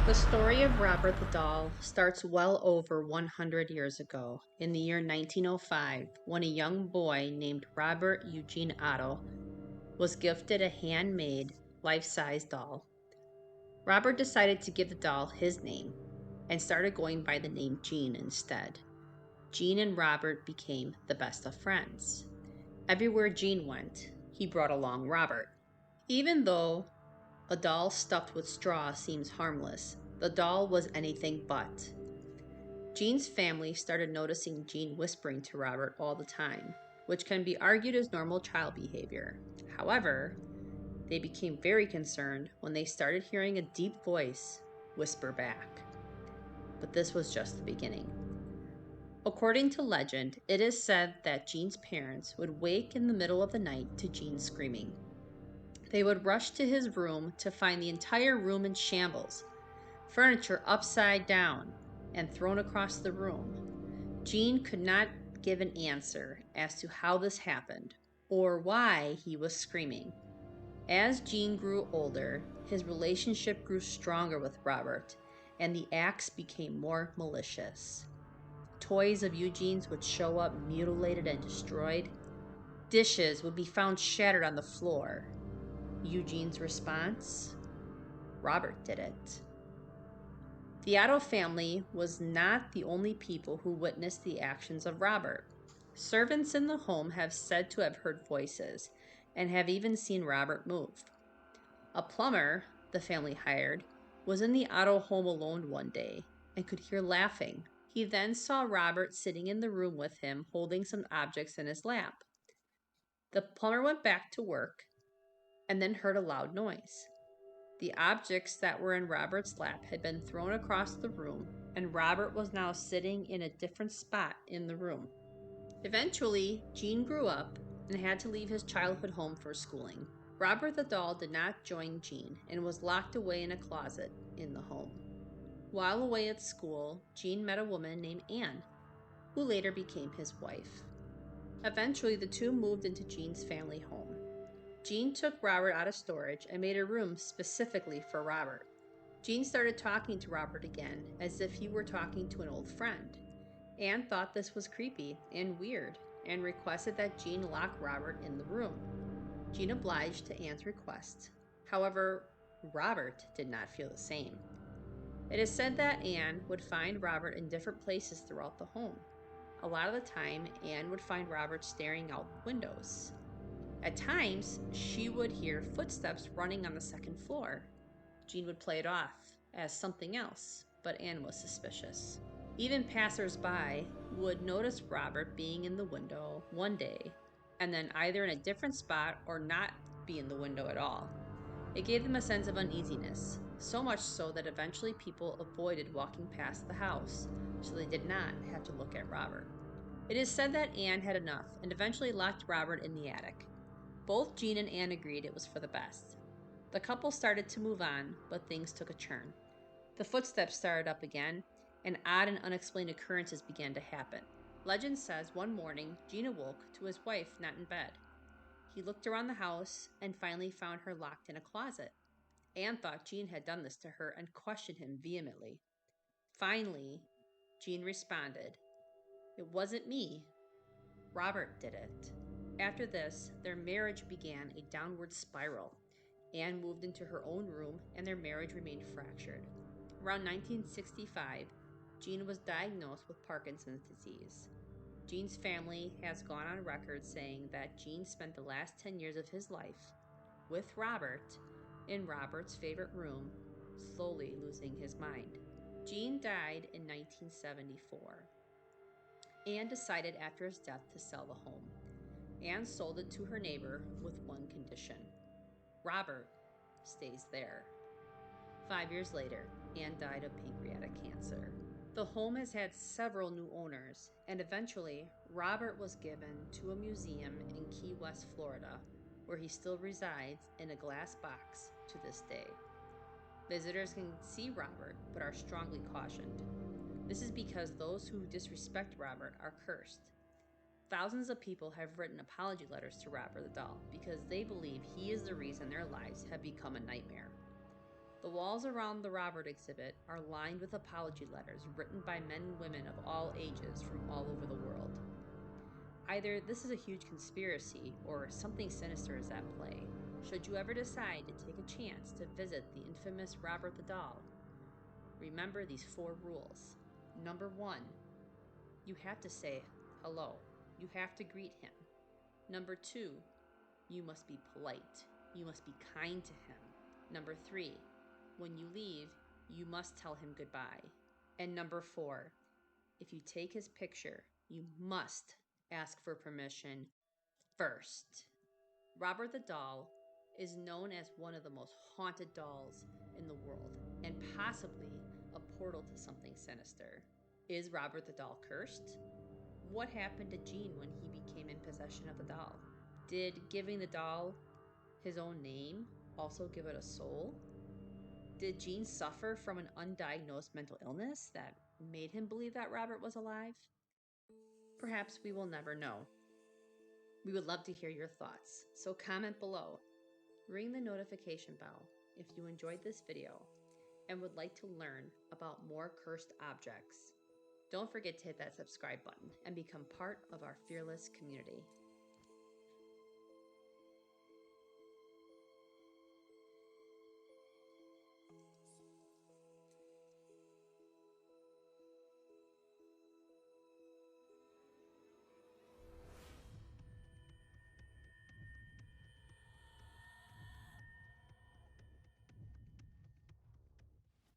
The story of Robert the Doll starts well over 100 years ago, in the year 1905, when a young boy named Robert Eugene Otto was gifted a handmade, life-size doll. Robert decided to give the doll his name and started going by the name Gene instead. Gene and Robert became the best of friends. Everywhere Gene went, he brought along Robert. Even though a doll stuffed with straw seems harmless, the doll was anything but. Gene's family started noticing Gene whispering to Robert all the time, which can be argued as normal child behavior. However, they became very concerned when they started hearing a deep voice whisper back. But this was just the beginning. According to legend, it is said that Gene's parents would wake in the middle of the night to Gene screaming. They would rush to his room to find the entire room in shambles, furniture upside down and thrown across the room. Gene could not give an answer as to how this happened or why he was screaming. As Gene grew older, his relationship grew stronger with Robert, and the acts became more malicious. Toys of Eugene's would show up mutilated and destroyed. Dishes would be found shattered on the floor. Eugene's response? Robert did it. The Otto family was not the only people who witnessed the actions of Robert. Servants in the home have said to have heard voices and have even seen Robert move. A plumber the family hired was in the Otto home alone one day and could hear laughing. He then saw Robert sitting in the room with him holding some objects in his lap. The plumber went back to work and then heard a loud noise. The objects that were in Robert's lap had been thrown across the room, and Robert was now sitting in a different spot in the room. Eventually, Gene grew up and had to leave his childhood home for schooling. Robert the doll did not join Gene and was locked away in a closet in the home. While away at school, Gene met a woman named Anne, who later became his wife. Eventually, the two moved into Gene's family home. Gene took Robert out of storage and made a room specifically for Robert. Gene started talking to Robert again as if he were talking to an old friend. Anne thought this was creepy and weird and requested that Gene lock Robert in the room. Gene obliged to Anne's request. However, Robert did not feel the same. It is said that Anne would find Robert in different places throughout the home. A lot of the time, Anne would find Robert staring out windows. At times, she would hear footsteps running on the second floor. Gene would play it off as something else, but Anne was suspicious. Even passers-by would notice Robert being in the window one day, and then either in a different spot or not be in the window at all. It gave them a sense of uneasiness, so much so that eventually people avoided walking past the house, so they did not have to look at Robert. It is said that Anne had enough and eventually locked Robert in the attic. Both Gene and Anne agreed it was for the best. The couple started to move on, but things took a turn. The footsteps started up again, and odd and unexplained occurrences began to happen. Legend says one morning, Gene awoke to his wife not in bed. He looked around the house and finally found her locked in a closet. Anne thought Gene had done this to her and questioned him vehemently. Finally, Gene responded, "It wasn't me. Robert did it." After this, their marriage began a downward spiral. Anne moved into her own room and their marriage remained fractured. Around 1965, Gene was diagnosed with Parkinson's disease. Gene's family has gone on record saying that Gene spent the last 10 years of his life with Robert in Robert's favorite room, slowly losing his mind. Gene died in 1974. Anne decided after his death to sell the home. Anne sold it to her neighbor with one condition: Robert stays there. 5 years later, Anne died of pancreatic cancer. The home has had several new owners, and eventually, Robert was given to a museum in Key West, Florida, where he still resides in a glass box to this day. Visitors can see Robert, but are strongly cautioned. This is because those who disrespect Robert are cursed. Thousands of people have written apology letters to Robert the doll because they believe he is the reason their lives have become a nightmare. The walls around the Robert exhibit are lined with apology letters written by men and women of all ages from all over the world. Either this is a huge conspiracy or something sinister is at play. Should you ever decide to take a chance to visit the infamous Robert the Doll, remember these 4 rules. Number 1, you have to say hello. You have to greet him. Number 2, you must be polite. You must be kind to him. Number 3, when you leave, you must tell him goodbye. And number 4, if you take his picture, you must ask for permission first. Robert the Doll is known as one of the most haunted dolls in the world and possibly a portal to something sinister. Is Robert the Doll cursed? What happened to Gene when he became in possession of the doll? Did giving the doll his own name also give it a soul? Did Gene suffer from an undiagnosed mental illness that made him believe that Robert was alive? Perhaps we will never know. We would love to hear your thoughts, so comment below. Ring the notification bell if you enjoyed this video and would like to learn about more cursed objects. Don't forget to hit that subscribe button and become part of our fearless community.